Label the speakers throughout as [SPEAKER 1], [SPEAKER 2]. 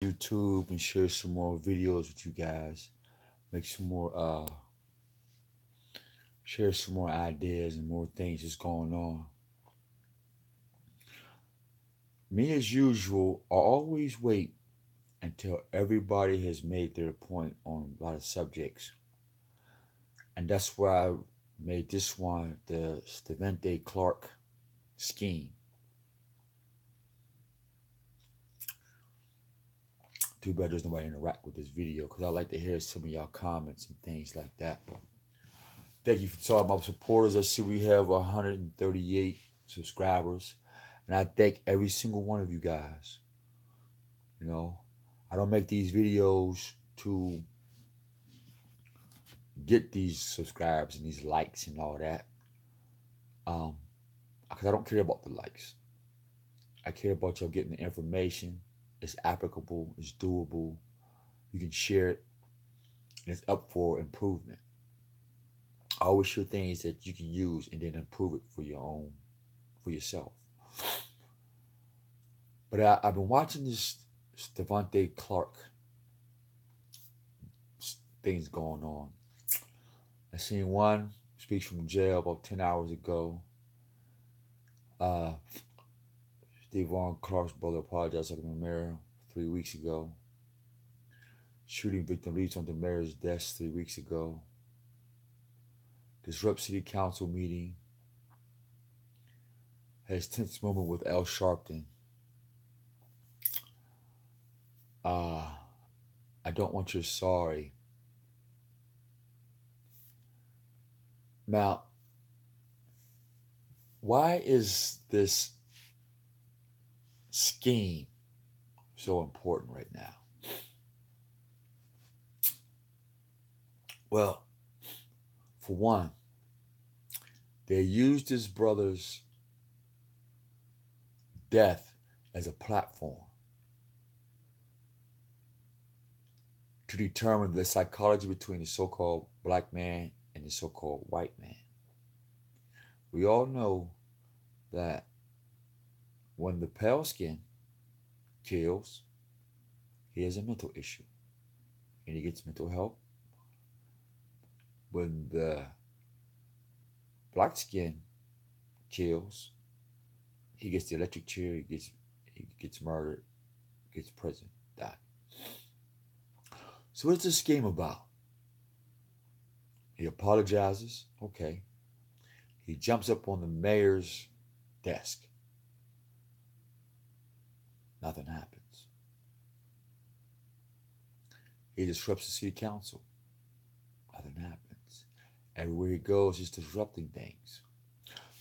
[SPEAKER 1] YouTube and share some more videos with you guys. Make some more share some more ideas and more things that's going on. Me as usual, I always wait until everybody has made their point on a lot of subjects. And that's why I made this one the Stevante Clark scheme. Too bad there's nobody interact with this video because I like to hear some of y'all comments and things like that. Thank you for all my supporters. I see we have 138 subscribers. And I thank every single one of you guys. You know, I don't make these videos to get these subscribes and these likes and all that. Because I don't care about the likes. I care about y'all getting the information. It's applicable, it's doable. You can share it, and it's up for improvement. I always share things that you can use and then improve it for your own, for yourself. But I've been watching this Stevante Clark things going on. I seen one speech from jail about 10 hours ago. Stevante Clark's brother apologized to the mayor 3 weeks ago. Shooting victim leads on the mayor's desk 3 weeks ago. Disrupt city council meeting. Has tense moment with Al Sharpton. I don't want your sorry. Now, why is this scheme so important right now? Well, for one, they used his brother's death as a platform to determine the psychology between the so-called black man and the so-called white man. We all know that when the pale skin kills, he has a mental issue and he gets mental help. When the black skin kills, he gets the electric chair, he gets murdered, gets prison, died. So what's this scheme about? He apologizes, okay. He jumps up on the mayor's desk. Nothing happens. He disrupts the city council. Nothing happens. Everywhere he goes, he's disrupting things.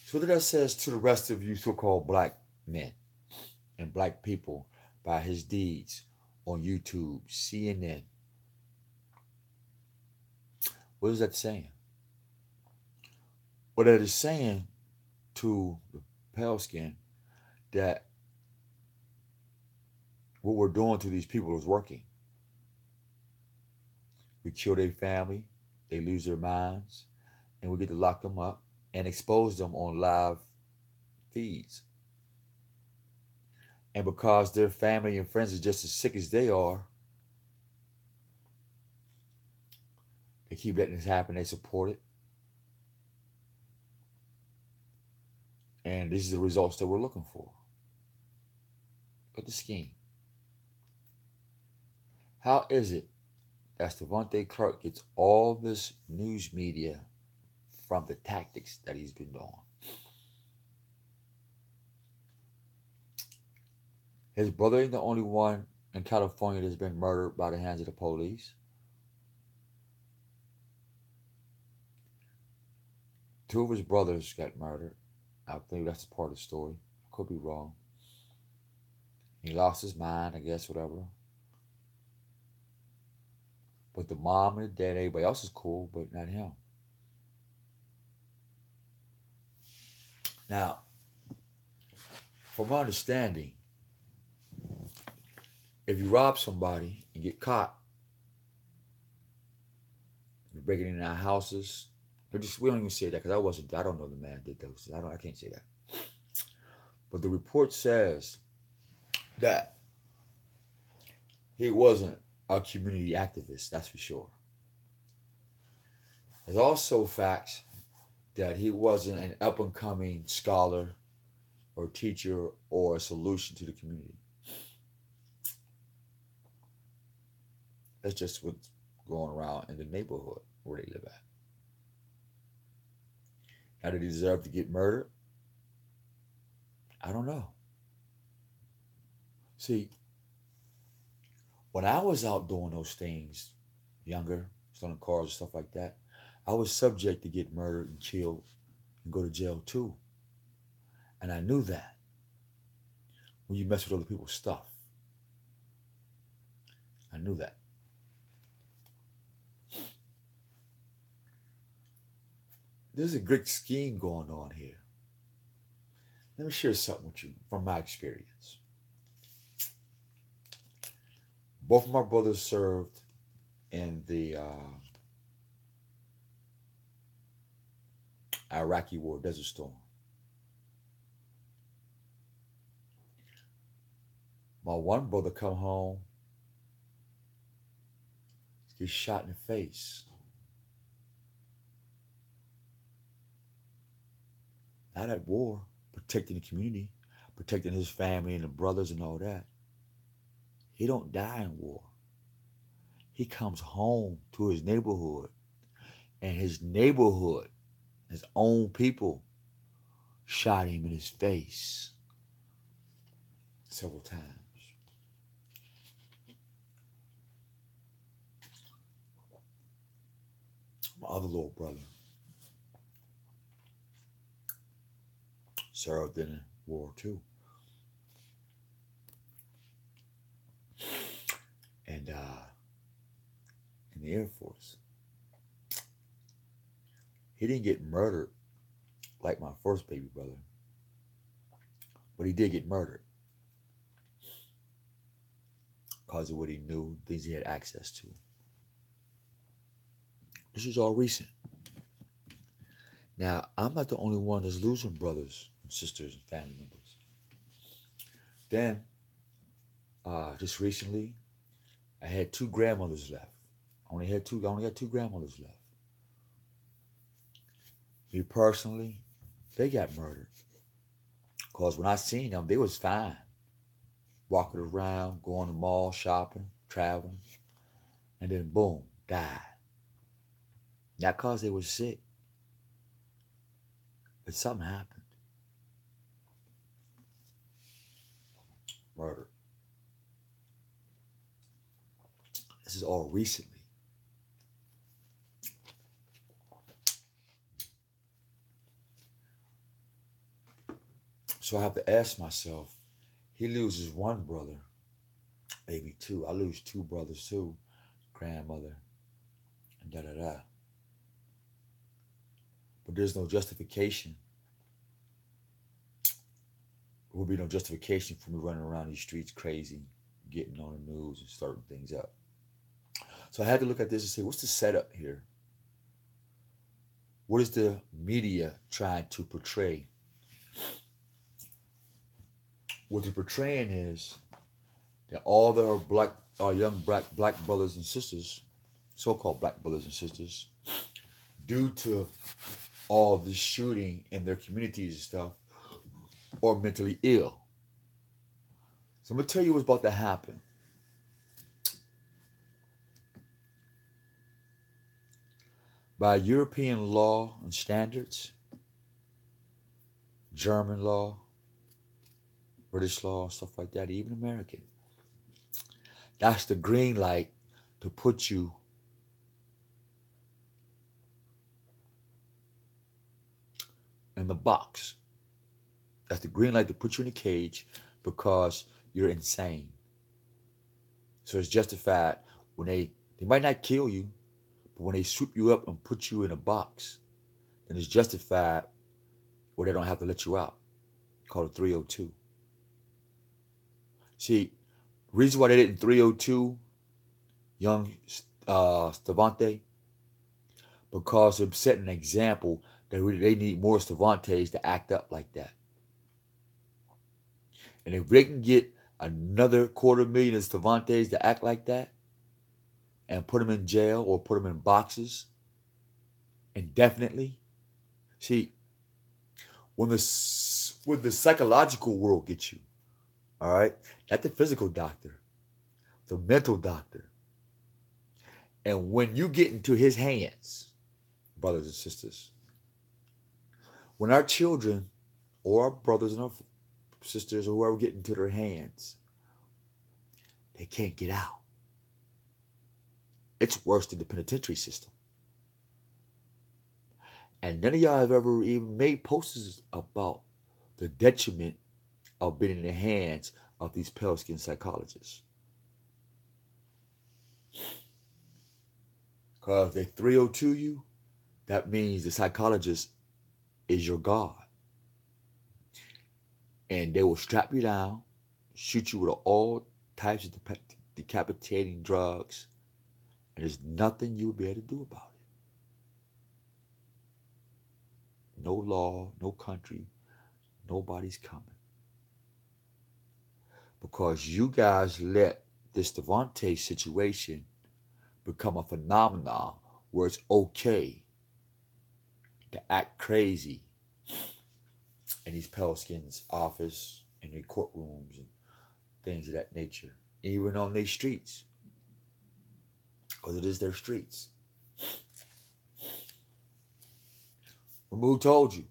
[SPEAKER 1] So what that says to the rest of you so-called black men and black people by his deeds on YouTube, CNN. What is that saying? What that is saying to the pale skin that what we're doing to these people is working. We kill their family, they lose their minds, and we get to lock them up and expose them on live feeds. And because their family and friends are just as sick as they are, they keep letting this happen, they support it. And this is the results that we're looking for. Look at the scheme. How is it that Stevante Clark gets all this news media from the tactics that he's been doing? His brother ain't the only one in California that's been murdered by the hands of the police. Two of his brothers got murdered. I think that's part of the story. I could be wrong. He lost his mind, I guess, whatever. But the mom and the dad, everybody else is cool, but not him. Now, from my understanding, if you rob somebody and get caught, you're breaking into our houses. We don't even say that because I don't know the man did those. I can't say that. But the report says that he wasn't a community activist, that's for sure. There's also facts that he wasn't an up-and-coming scholar or teacher or a solution to the community. That's just what's going around in the neighborhood where they live at. Now, did he deserve to get murdered? I don't know. See, when I was out doing those things, younger, stealing cars and stuff like that, I was subject to get murdered and killed and go to jail too. And I knew that when you mess with other people's stuff. I knew that. There's a great scheme going on here. Let me share something with you from my experience. Both of my brothers served in the Iraqi War, Desert Storm. My one brother come home, gets shot in the face. Not at war, protecting the community, protecting his family and the brothers and all that. He don't die in war. He comes home to his neighborhood, and his neighborhood, his own people, shot him in his face several times. My other little brother served in World War II. And in the Air Force. He didn't get murdered like my first baby brother, but he did get murdered because of what he knew, things he had access to. This is all recent. Now, I'm not the only one that's losing brothers and sisters and family members. Then, just recently, I had 2 grandmothers left. I only got 2 grandmothers left. Me personally, they got murdered. Because when I seen them, they was fine. Walking around, going to the mall, shopping, traveling. And then boom, died. Not because they were sick, but something happened. Murder. This is all recently. So I have to ask myself, he loses 1 brother, maybe 2. I lose 2 brothers too, grandmother, and da-da-da. But there's no justification. There will be no justification for me running around these streets crazy, getting on the news and starting things up. So I had to look at this and say, what's the setup here? What is the media trying to portray? What they're portraying is that all the young black brothers and sisters, so-called black brothers and sisters, due to all the shooting in their communities and stuff, are mentally ill. So I'm going to tell you what's about to happen. By European law and standards, German law, British law, stuff like that, even American, that's the green light to put you in the box. That's the green light to put you in a cage because you're insane. So it's justified when they might not kill you, but when they swoop you up and put you in a box, then it's justified where they don't have to let you out. Called a 302. See, the reason why they didn't 302 young Stevante, because they're setting an example that they need more Stevantes to act up like that. And if they can get another 250,000 of Stevantes to act like that and put them in jail or put them in boxes indefinitely. See, when the psychological world gets you, all right, not the physical doctor, the mental doctor, and when you get into his hands, brothers and sisters, when our children or our brothers and our sisters or whoever get into their hands, they can't get out. It's worse than the penitentiary system. And none of y'all have ever even made posters about the detriment of being in the hands of these pale-skinned psychologists. Because if they 302 you, that means the psychologist is your God. And they will strap you down, shoot you with all types of decapitating drugs, and there's nothing you'll be able to do about it. No law, no country, nobody's coming. Because you guys let this Stevante situation become a phenomenon where it's okay to act crazy in these pale-skins' office, in their courtrooms, and things of that nature, even on their streets, because it is their streets. Who told you?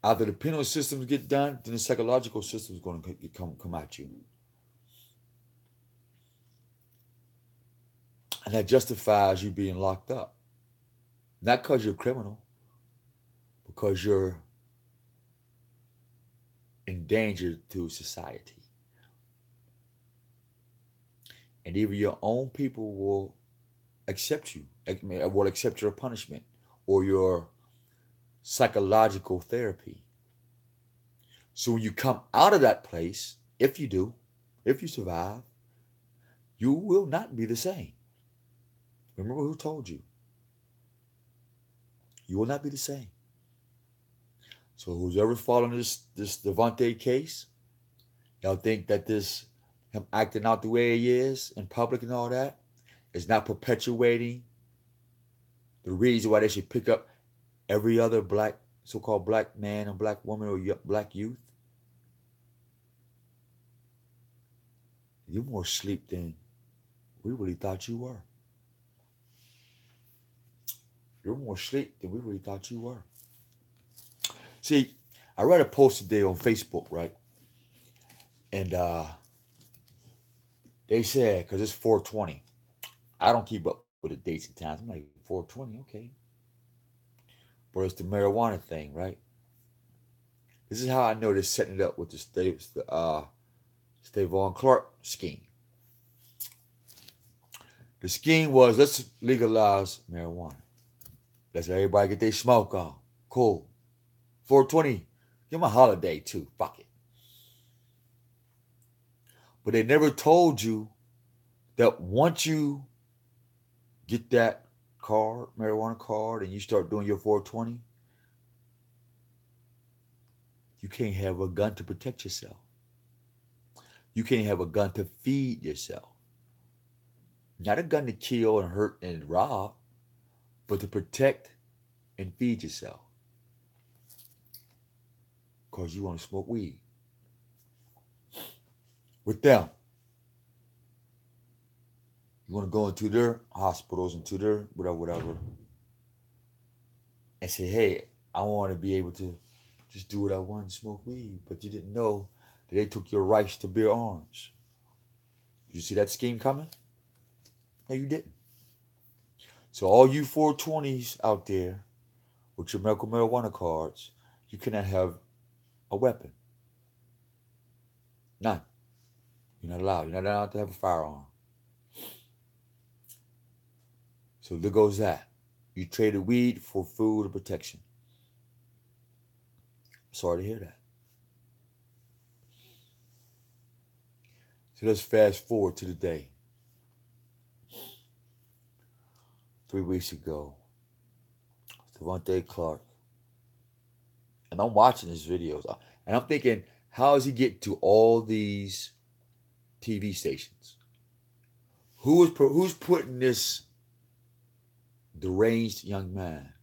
[SPEAKER 1] After the penal systems get done, then the psychological system is going to come at you. And that justifies you being locked up. Not because you're a criminal, because you're endangered to society. And even your own people will accept you, will accept your punishment or your psychological therapy. So when you come out of that place, if you do, if you survive, you will not be the same. Remember who told you? You will not be the same. So who's ever following this Stevante case, y'all think that this him acting out the way he is in public and all that is not perpetuating the reason why they should pick up every other black, so-called black man and black woman or black youth? You're more asleep than we really thought you were. You're more asleep than we really thought you were. See, I read a post today on Facebook, right? And they said, because it's 420. I don't keep up with the dates and times. I'm like, 420, okay. But it's the marijuana thing, right? This is how I know they're setting it up with the Stevante Clark scheme. The scheme was, let's legalize marijuana. Let's everybody get their smoke on. Cool. 420, give them a holiday too. Fuck it. But they never told you that once you get that card, marijuana card, and you start doing your 420, you can't have a gun to protect yourself. You can't have a gun to feed yourself. Not a gun to kill and hurt and rob, but to protect and feed yourself. Because you want to smoke weed. With them. You want to go into their hospitals, into their whatever, and say, hey, I want to be able to just do what I want and smoke weed. But you didn't know that they took your rights to bear arms. Did you see that scheme coming? No, you didn't. So all you 420s out there with your medical marijuana cards, you cannot have a weapon. None. You're not allowed. You're not allowed to have a firearm. So there goes that. You traded weed for food and protection. Sorry to hear that. So let's fast forward to the day. 3 weeks ago, Stevante Clark, and I'm watching his videos. And I'm thinking, how does he get to all these TV stations? Who's putting this deranged young man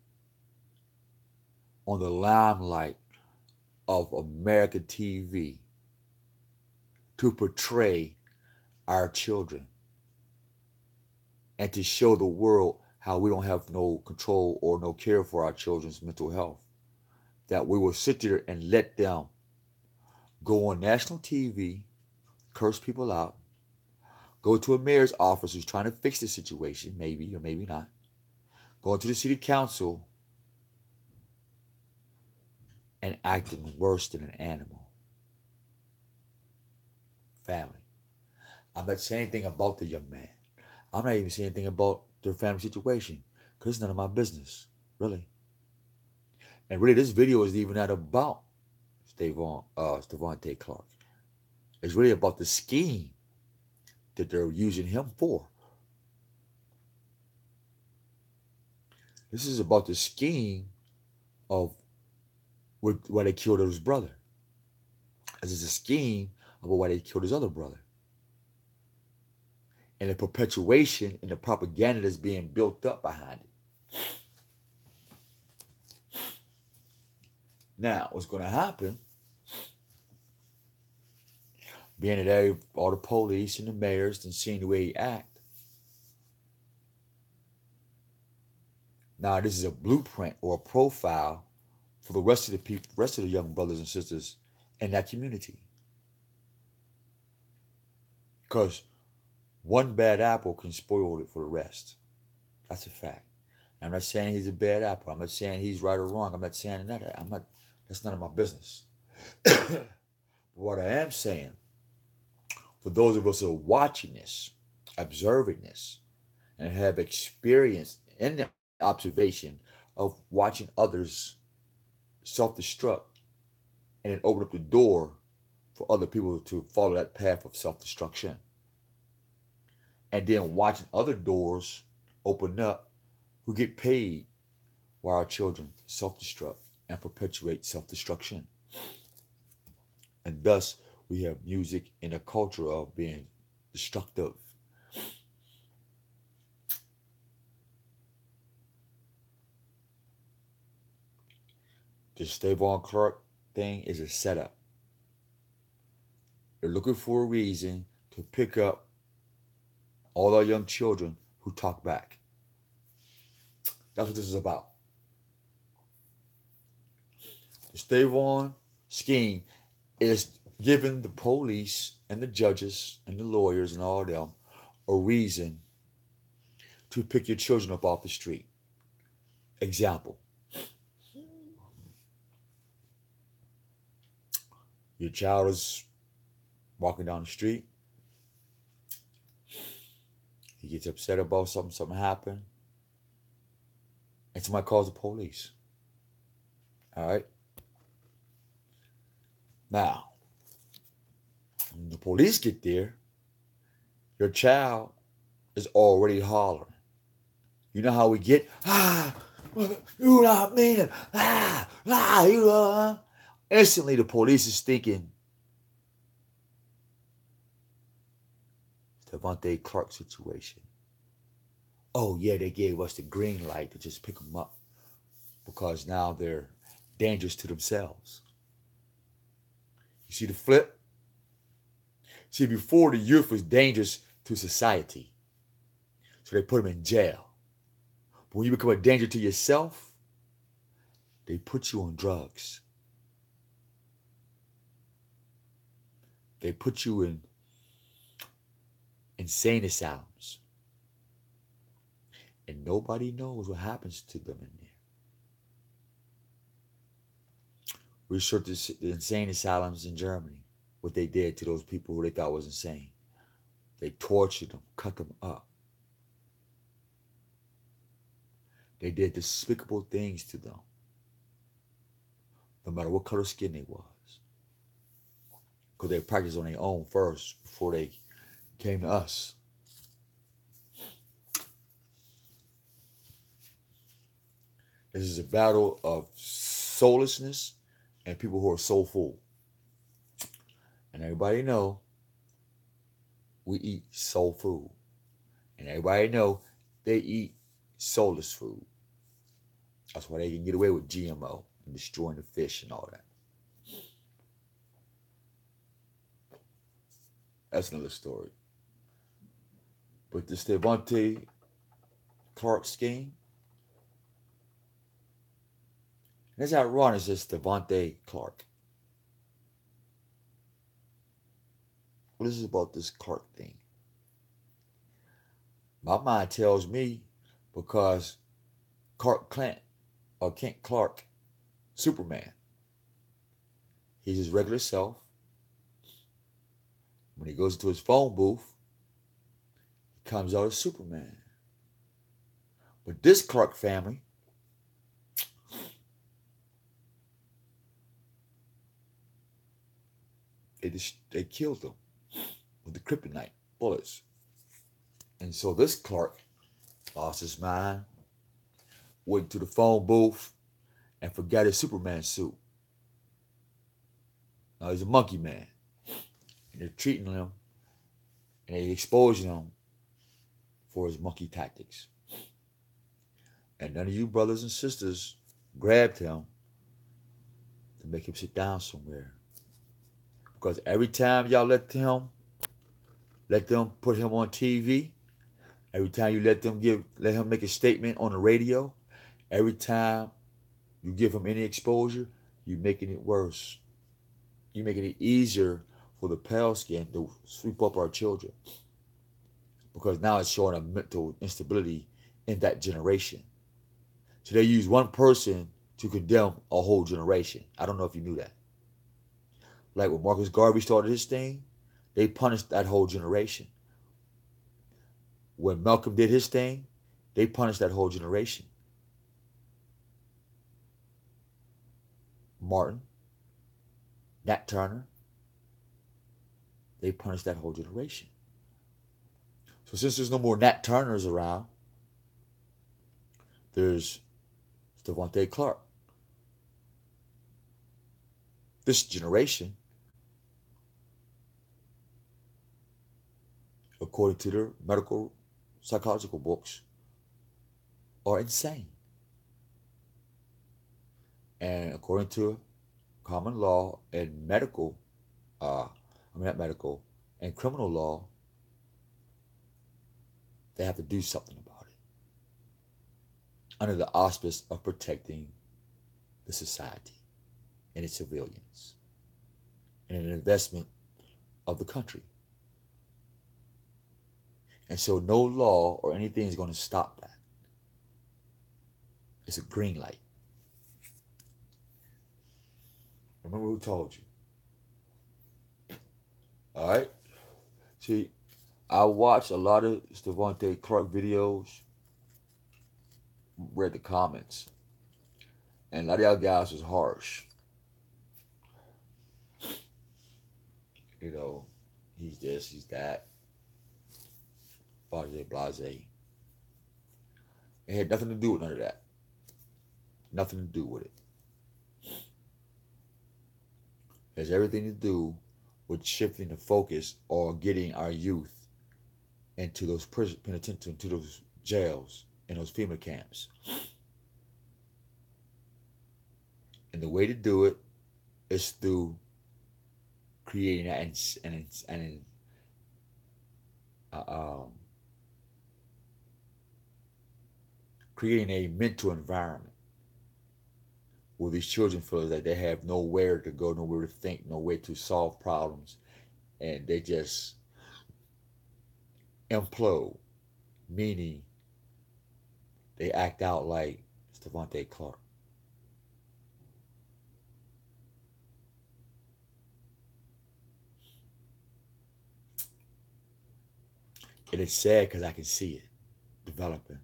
[SPEAKER 1] on the limelight of American TV to portray our children and to show the world how we don't have no control or no care for our children's mental health? That we will sit there and let them go on national TV, curse people out, go to a mayor's office who's trying to fix the situation, maybe or maybe not, go into the city council and acting worse than an animal. Family. I'm not saying anything about the young man. I'm not even saying anything about their family situation because it's none of my business, really. And really, this video is even not about Stevante Clark. It's really about the scheme that they're using him for. This is about the scheme of why they killed his brother. This is a scheme about why they killed his other brother. And the perpetuation and the propaganda that's being built up behind it. Now, what's going to happen, being that all the police and the mayors and seeing the way he act, now this is a blueprint or a profile for the rest of the people, rest of the young brothers and sisters in that community. Because one bad apple can spoil it for the rest. That's a fact. I'm not saying he's a bad apple. I'm not saying he's right or wrong. I'm not saying that. That's none of my business. But what I am saying, for those of us who are watching this, observing this, and have experience in the observation of watching others self-destruct and then open up the door for other people to follow that path of self-destruction. And then watching other doors open up who get paid while our children self-destruct and perpetuate self-destruction. And thus, we have music in a culture of being destructive. The Stevante Clark thing is a setup. They're looking for a reason to pick up all our young children who talk back. That's what this is about. The Stevante scheme is giving the police and the judges and the lawyers and all of them a reason to pick your children up off the street. Example. Your child is walking down the street. He gets upset about something happened. And somebody calls the police. All right? Now, when the police get there, your child is already hollering. You know how we get, you not mean it, you know. Instantly, the police is thinking, Stevante Clark situation. Oh, yeah, they gave us the green light to just pick them up because now they're dangerous to themselves. You see the flip? See, before the youth was dangerous to society, so they put them in jail. But when you become a danger to yourself, they put you on drugs. They put you in insane asylums. And nobody knows what happens to them in there. Research the insane asylums in Germany, what they did to those people who they thought was insane. They tortured them, cut them up. They did despicable things to them, no matter what color skin they was. Because they practiced on their own first before they came to us. This is a battle of soullessness and people who are soulful. And everybody know we eat soul food. And everybody know they eat soulless food. That's why they can get away with GMO and destroying the fish and all that. That's another story. But the Stevante Clark scheme, and it's ironic, it's just Stevante Clark. What is it about this Clark thing? My mind tells me because Clark Kent or Kent Clark, Superman, he's his regular self. When he goes into his phone booth, he comes out as Superman. But this Clark family, they killed him with the kryptonite bullets. And so this Clark lost his mind, went to the phone booth, and forgot his Superman suit. Now he's a monkey man. And they're treating him, and they're exposing him for his monkey tactics. And none of you brothers and sisters grabbed him to make him sit down somewhere. Because every time y'all let them put him on TV, every time you let him make a statement on the radio, every time you give him any exposure, you're making it worse. You're making it easier for the pale skin to sweep up our children. Because now it's showing a mental instability in that generation. So they use one person to condemn a whole generation. I don't know if you knew that. Like when Marcus Garvey started his thing, they punished that whole generation. When Malcolm did his thing, they punished that whole generation. Martin, Nat Turner, they punished that whole generation. So since there's no more Nat Turners around, there's Stevante Clark. This generation, according to their medical psychological books, are insane. And according to common law and and criminal law, they have to do something about it under the auspice of protecting the society and its civilians and an investment of the country. And so no law or anything is going to stop that. It's a green light. Remember who told you. All right? See, I watched a lot of Stevante Clark videos, read the comments, and a lot of y'all guys was harsh. You know, he's this, he's that. Blase. It had nothing to do with none of that. Nothing to do with it. It has everything to do with shifting the focus or getting our youth into those prison penitentiaries, into those jails and those FEMA camps. And the way to do it is through creating creating a mental environment where these children feel that they have nowhere to go, nowhere to think, nowhere to solve problems, and they just implode, meaning they act out like Stevante Clark. And it's sad because I can see it developing.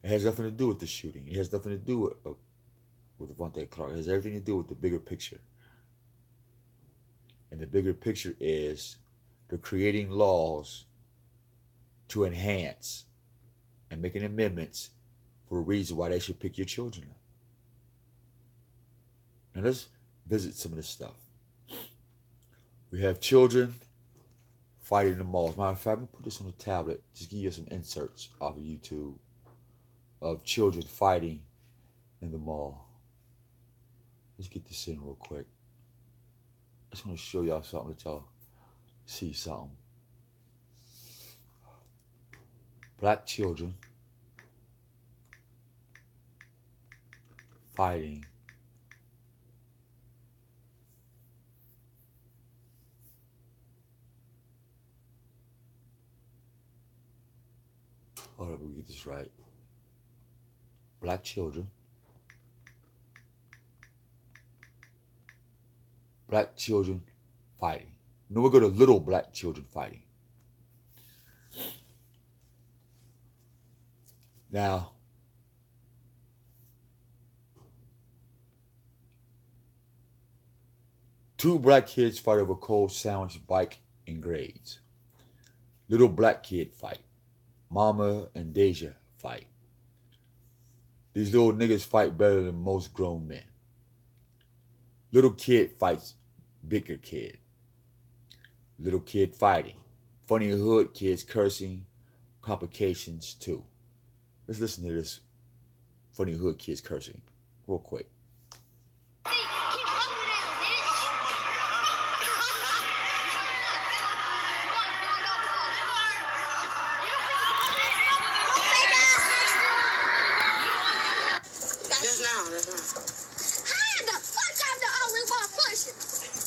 [SPEAKER 1] It has nothing to do with the shooting. It has nothing to do with Stevante Clark. It has everything to do with the bigger picture. And the bigger picture is they're creating laws to enhance and making amendments for a reason why they should pick your children up. Now let's visit some of this stuff. We have children fighting in the malls. Matter of fact, I'm going to put this on the tablet. Just give you some inserts off of YouTube of children fighting in the mall. Let's get this in real quick. I just want to show y'all something, let y'all see something. Black children fighting hold up, we get this right. Black children fighting. No, we're going to little black children fighting. Now, two black kids fight over cold sandwich, bike, and grades. Little black kid fight. Mama and Deja fight. These little niggas fight better than most grown men. Little kid fights bigger kid. Little kid fighting. Funny hood kids cursing. Complications too. Let's listen to this funny hood kids cursing real quick.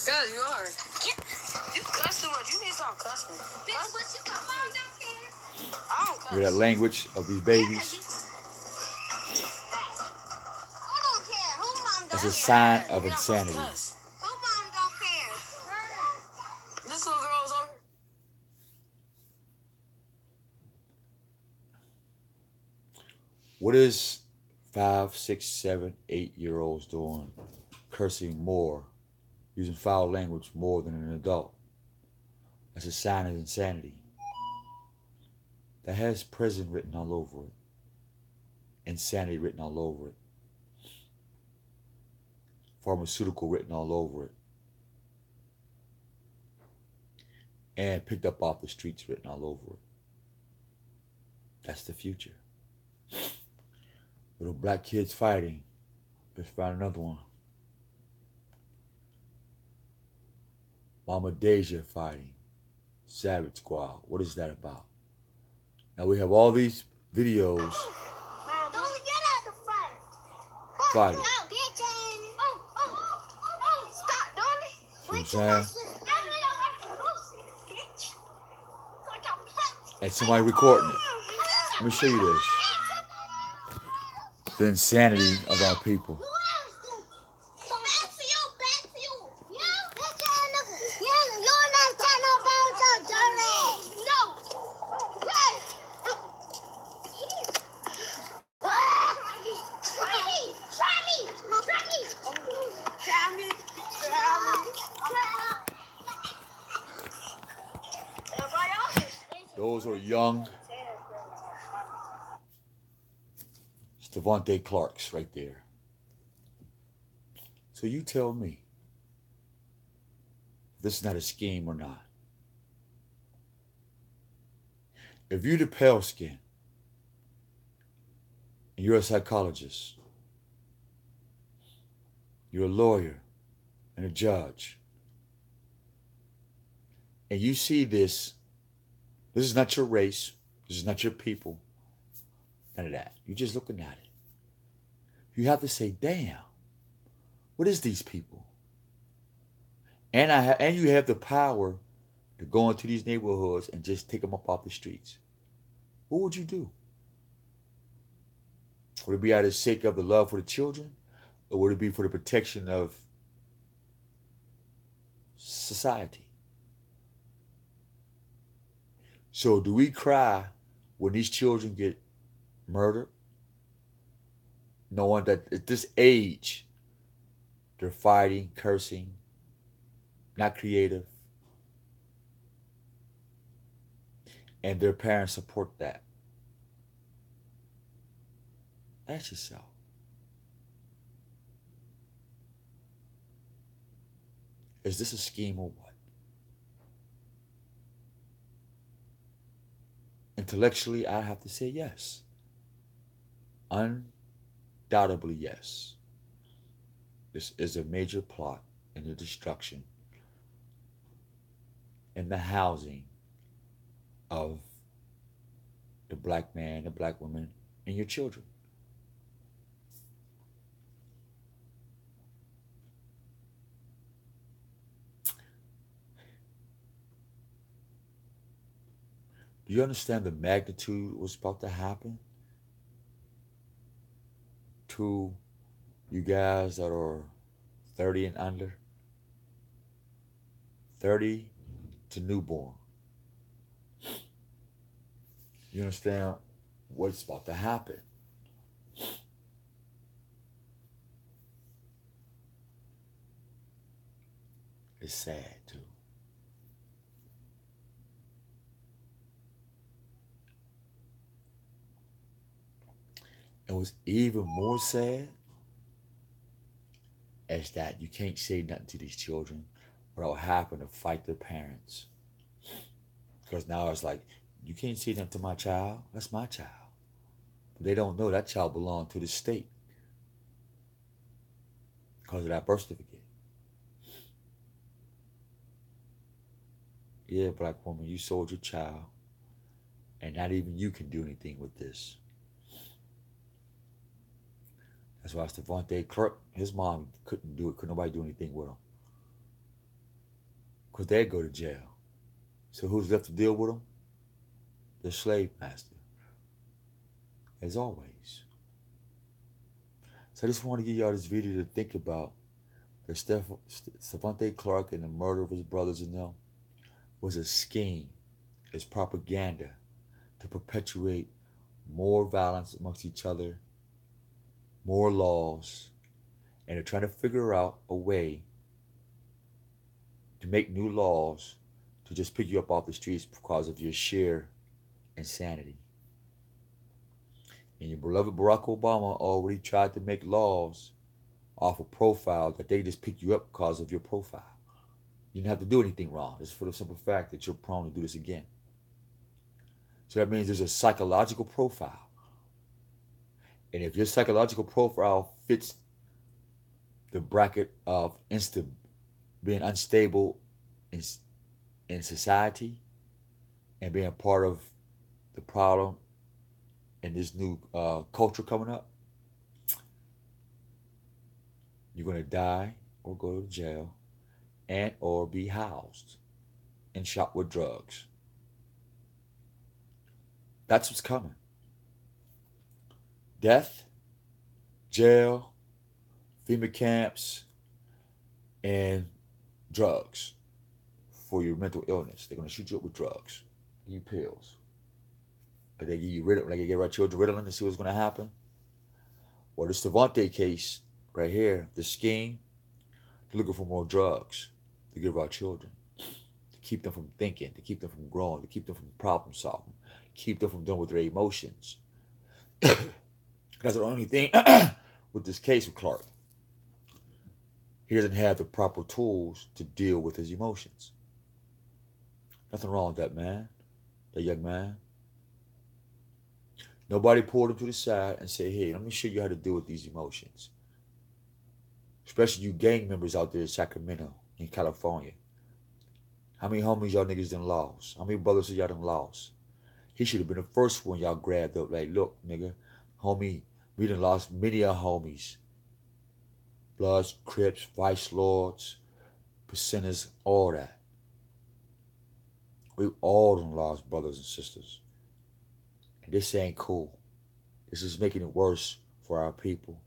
[SPEAKER 2] Yeah, you are. You cuss too much. You need to stop cussing. I don't cuss.
[SPEAKER 1] Hear that language of these babies? It's a sign of insanity.
[SPEAKER 2] Who mom don't care? This little girl's over.
[SPEAKER 1] What is 5, 6, 7, 8-year-olds doing? Cursing more, using foul language more than an adult. That's a sign of insanity. That has prison written all over it. Insanity written all over it. Pharmaceutical written all over it. And picked up off the streets written all over it. That's the future. Little black kids fighting. Let's find another one. Mama Deja fighting. Savage Squad. What is that about? Now we have all these videos fighting. You know what I'm saying? And somebody recording it. Let me show you this. The insanity of our people. Those are young Stevante Clarks right there. So you tell me, if this is not a scheme or not. If you're the pale skin, and you're a psychologist, you're a lawyer and a judge, and you see this is not your race, this is not your people, none of that. You're just looking at it. You have to say, damn, what is these people? And you have the power to go into these neighborhoods and just take them up off the streets. What would you do? Would it be out of the sake of the love for the children? Or would it be for the protection of society? So do we cry when these children get murdered? Knowing that at this age, they're fighting, cursing, not creative. And their parents support that. Ask yourself. Is this a scheme or what? Intellectually, I have to say yes. Undoubtedly, yes. This is a major plot in the destruction and the housing of the black man, the black woman, and your children. Do you understand the magnitude of what's about to happen to you guys that are 30 and under? 30 to newborn. You understand what's about to happen? It's sad too. And what's even more sad is that you can't say nothing to these children without having to fight their parents. Because now it's like, you can't say nothing to my child. That's my child. But they don't know that child belonged to the state because of that birth certificate. Yeah, black woman, you sold your child, and not even you can do anything with this. That's why Stevante Clark, his mom couldn't do it. Couldn't nobody do anything with him. Because they'd go to jail. So who's left to deal with them? The slave master. As always. So I just want to give y'all this video to think about. That Stevante Clark and the murder of his brothers and them was a scheme. It's propaganda to perpetuate more violence amongst each other, more laws, and they're trying to figure out a way to make new laws to just pick you up off the streets because of your sheer insanity. And your beloved Barack Obama already tried to make laws off a profile that they just pick you up because of your profile. You didn't have to do anything wrong. It's for the simple fact that you're prone to do this again. So that means there's a psychological profile. And if your psychological profile fits the bracket of being unstable in society and being part of the problem in this new culture coming up, you're going to die or go to jail and or be housed and shot with drugs. That's what's coming. Death, jail, FEMA camps, and drugs for your mental illness. They're going to shoot you up with drugs, give you pills. But they give you Ritalin, like they give our children Ritalin to see what's going to happen. Or the Stevante case right here, the scheme, they're looking for more drugs to give our children, to keep them from thinking, to keep them from growing, to keep them from problem solving, keep them from dealing with their emotions. That's the only thing with this case with Clark. He doesn't have the proper tools to deal with his emotions. Nothing wrong with that man, that young man. Nobody pulled him to the side and said, hey, let me show you how to deal with these emotions. Especially you gang members out there in Sacramento, in California. How many homies y'all niggas done lost? How many brothers y'all done lost? He should have been the first one y'all grabbed up. Like, look, nigga, homie, we done lost many of our homies. Bloods, Crips, Vice Lords, Percenters, all that. We all done lost brothers and sisters. And this ain't cool. This is making it worse for our people.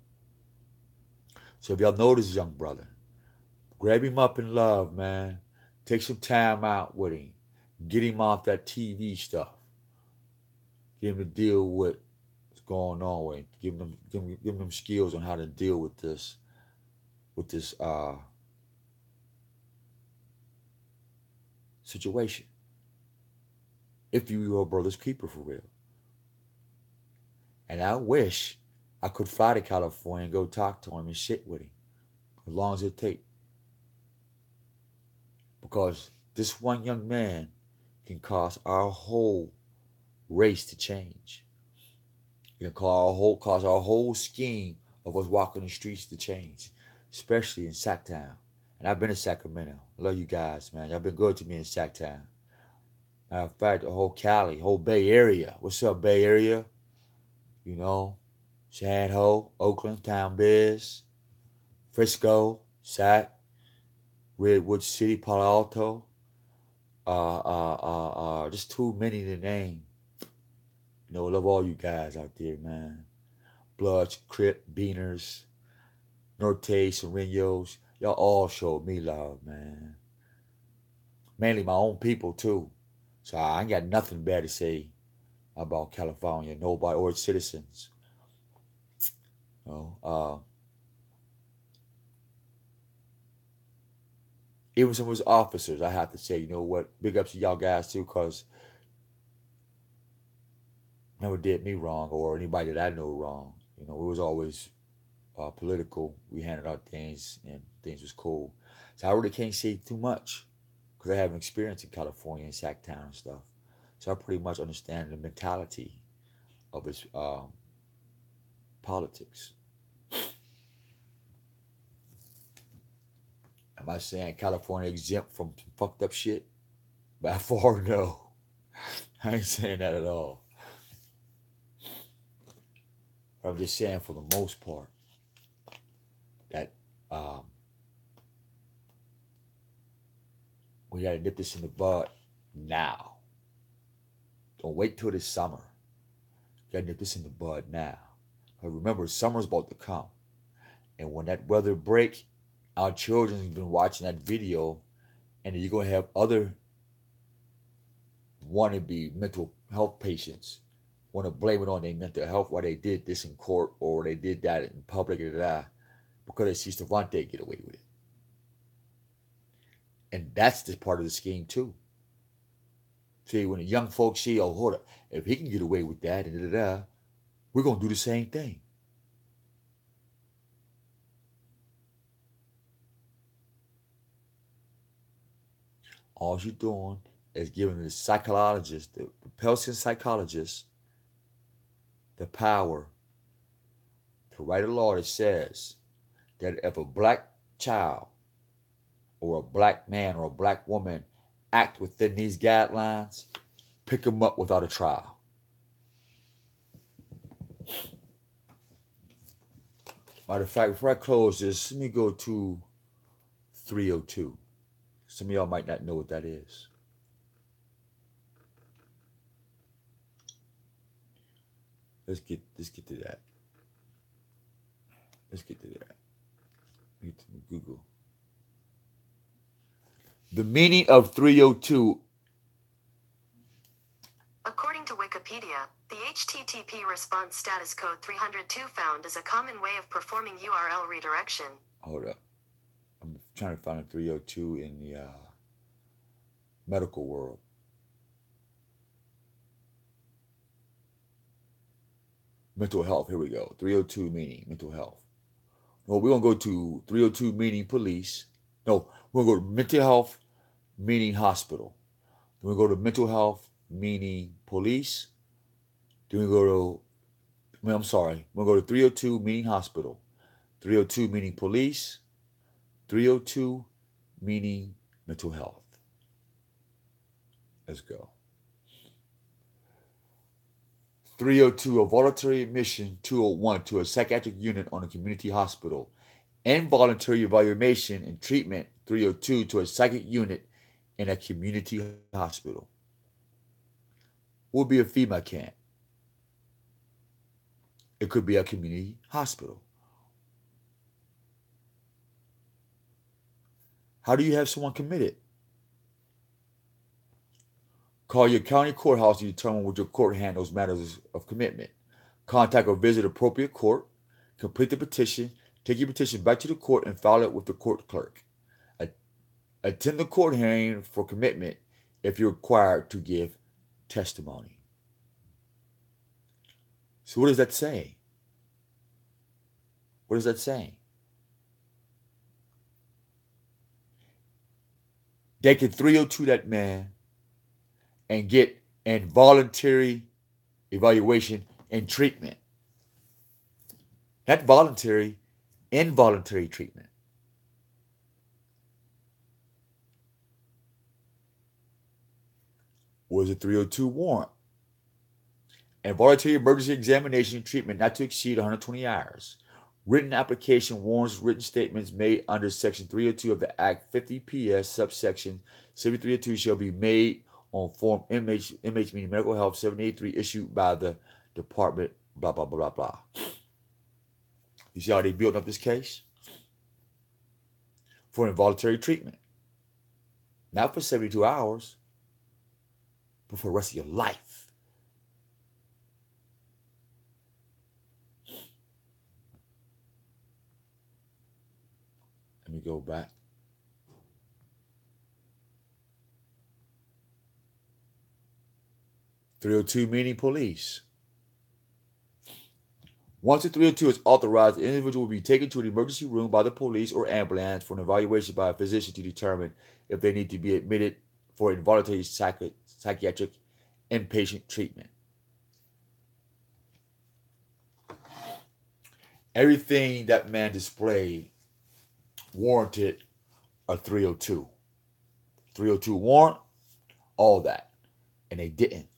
[SPEAKER 1] So if y'all know this young brother, grab him up in love, man. Take some time out with him. Get him off that TV stuff. Get him to deal with what's going on with him. Give him skills on how to deal with this situation. If you are a brother's keeper for real. And I wish I could fly to California and go talk to him and sit with him. As long as it takes. Because this one young man can cost our whole race to change. It can cause our whole scheme of us walking the streets to change, especially in Sacktown. And I've been to Sacramento. I love you guys, man. Y'all been good to me in Sacktown. Matter of fact, the whole Cali, whole Bay Area. What's up, Bay Area? You know, San Ho, Oakland, Town Biz, Frisco, Sac, Redwood City, Palo Alto. Just too many to name. You know, love all you guys out there, man. Bloods, Crip, Beaners, Norte, Serenos. Y'all all showed me love, man. Mainly my own people, too. So I ain't got nothing bad to say about California, nobody, or its citizens. You know, even some of his officers, I have to say, you know what, big ups to y'all guys, too, because never did me wrong or anybody that I know wrong. You know, it was always political. We handled our things and things was cool. So I really can't say too much because I have experience in California and Sacktown and stuff. So I pretty much understand the mentality of its politics. Am I saying California exempt from fucked up shit? By far, no. I ain't saying that at all. I'm just saying for the most part that we gotta nip this in the bud now. Don't wait till this summer. You gotta nip this in the bud now. But remember, summer's about to come. And when that weather break, our children have been watching that video, and you're gonna have other wannabe mental health patients want to blame it on their mental health why they did this in court or they did that in public because they see Stevante get away with it. And that's the part of the scheme too. See, when the young folks see, oh, hold up, if he can get away with that, we're gonna do the same thing. All you're doing is giving the psychologist, the Pelsian psychologist, the power to write a law that says that if a black child or a black man or a black woman act within these guidelines, pick them up without a trial. Matter of fact, before I close this, let me go to 302. Some of y'all might not know what that is. Let's get to that. Let's get to that. Get to Google. The meaning of 302.
[SPEAKER 3] According to Wikipedia, the HTTP response status code 302 found is a common way of performing URL redirection.
[SPEAKER 1] Hold up. I'm trying to find a 302 in the medical world. Mental health. Here we go. 302 meaning mental health. Well, we're going to go to 302 meaning police. No, we're going to go to mental health meaning hospital. Then we go to mental health meaning police. Then we go to, I'm sorry, we'll go to 302 meaning hospital. 302 meaning police. 302 meaning mental health. Let's go. 302, a voluntary admission. 201, to a psychiatric unit on a community hospital. Involuntary evaluation and treatment. 302, to a psychic unit in a community hospital. Will be a FEMA camp. It could be a community hospital. How do you have someone committed? Call your county courthouse to determine which your court handles matters of commitment. Contact or visit appropriate court. Complete the petition. Take your petition back to the court and file it with the court clerk. Attend the court hearing for commitment if you're required to give testimony. So what does that say? What is that saying? They can 302 that man and get involuntary evaluation, and treatment. Not voluntary, involuntary treatment. Was a 302 warrant? Involuntary emergency examination treatment not to exceed 120 hours. Written application warrants written statements made under Section 302 of the Act 50 PS subsection 7302 shall be made on Form MH meaning Medical Health 783 issued by the Department blah blah blah blah blah. You see how they built up this case? For involuntary treatment. Not for 72 hours, but for the rest of your life. Let me go back. .302 meaning police. Once the 302 is authorized, the individual will be taken to an emergency room by the police or ambulance for an evaluation by a physician to determine if they need to be admitted for involuntary psychiatric inpatient treatment. Everything that man displayed warranted a 302. 302 warrant, all that. And they didn't.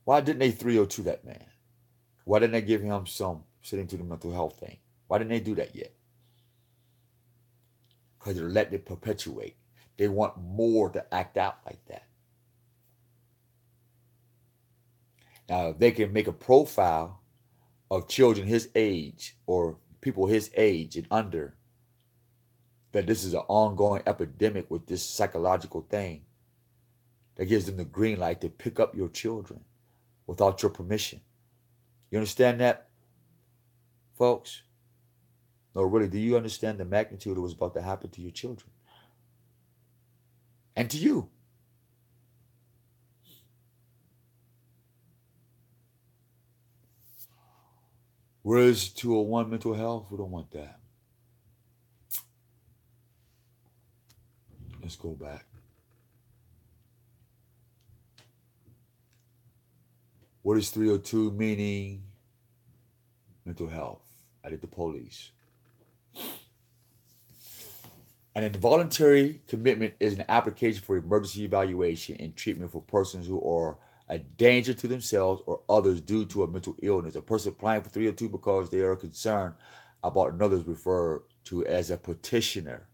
[SPEAKER 1] Why didn't they 302 that man? Why didn't they give him some sitting to the mental health thing? Why didn't they do that yet? Because they're letting it perpetuate. They want more to act out like that. Now, if they can make a profile of children his age or people his age and under, that this is an ongoing epidemic with this psychological thing, that gives them the green light to pick up your children without your permission. You understand that, folks? No, really, do you understand the magnitude of what's about to happen to your children? And to you? Where is 201 mental health? We don't want that. Let's go back. What is 302 meaning? Mental health. I did the police. An involuntary commitment is an application for emergency evaluation and treatment for persons who are a danger to themselves or others due to a mental illness. A person applying for 302 because they are concerned about another is referred to as a petitioner.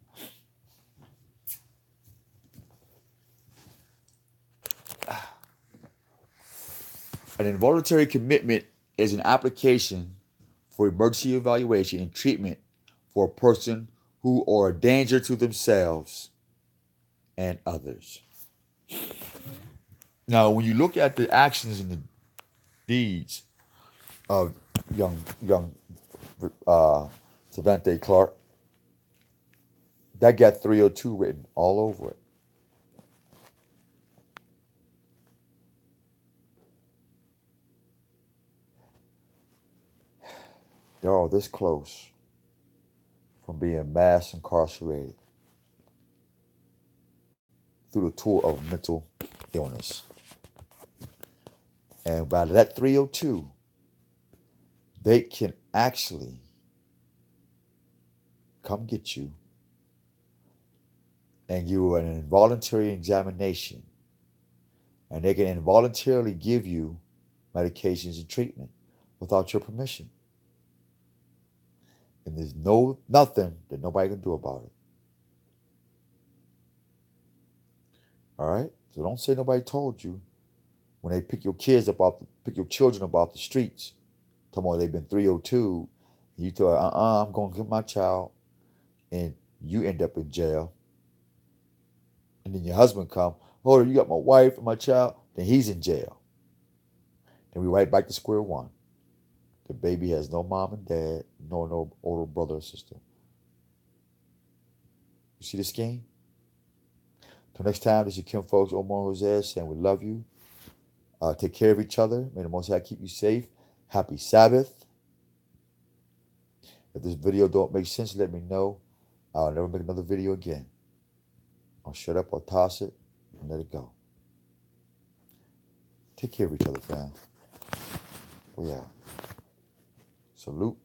[SPEAKER 1] An involuntary commitment is an application for emergency evaluation and treatment for a person who are a danger to themselves and others. Now, when you look at the actions and the deeds of young Stevante Clark, that got 302 written all over it. They're all this close from being mass incarcerated through the tour of mental illness. And by that 302, they can actually come get you and give you an involuntary examination. And they can involuntarily give you medications and treatment without your permission. And there's nothing that nobody can do about it. All right? So don't say nobody told you when they pick your children about the streets. Talking about they've been 302. You tell her, I'm going to get my child. And you end up in jail. And then your husband come, oh, you got my wife and my child. Then he's in jail. Then we right back to square one. The baby has no mom and dad, no older brother or sister. You see the scheme? Till next time, this is Kim folks, OMAR, HOSEA, saying we love you. Take care of each other. May the Most High keep you safe. Happy Sabbath. If this video don't make sense, let me know. I'll never make another video again. I'll shut up or toss it and let it go. Take care of each other, fam. We out. Salute.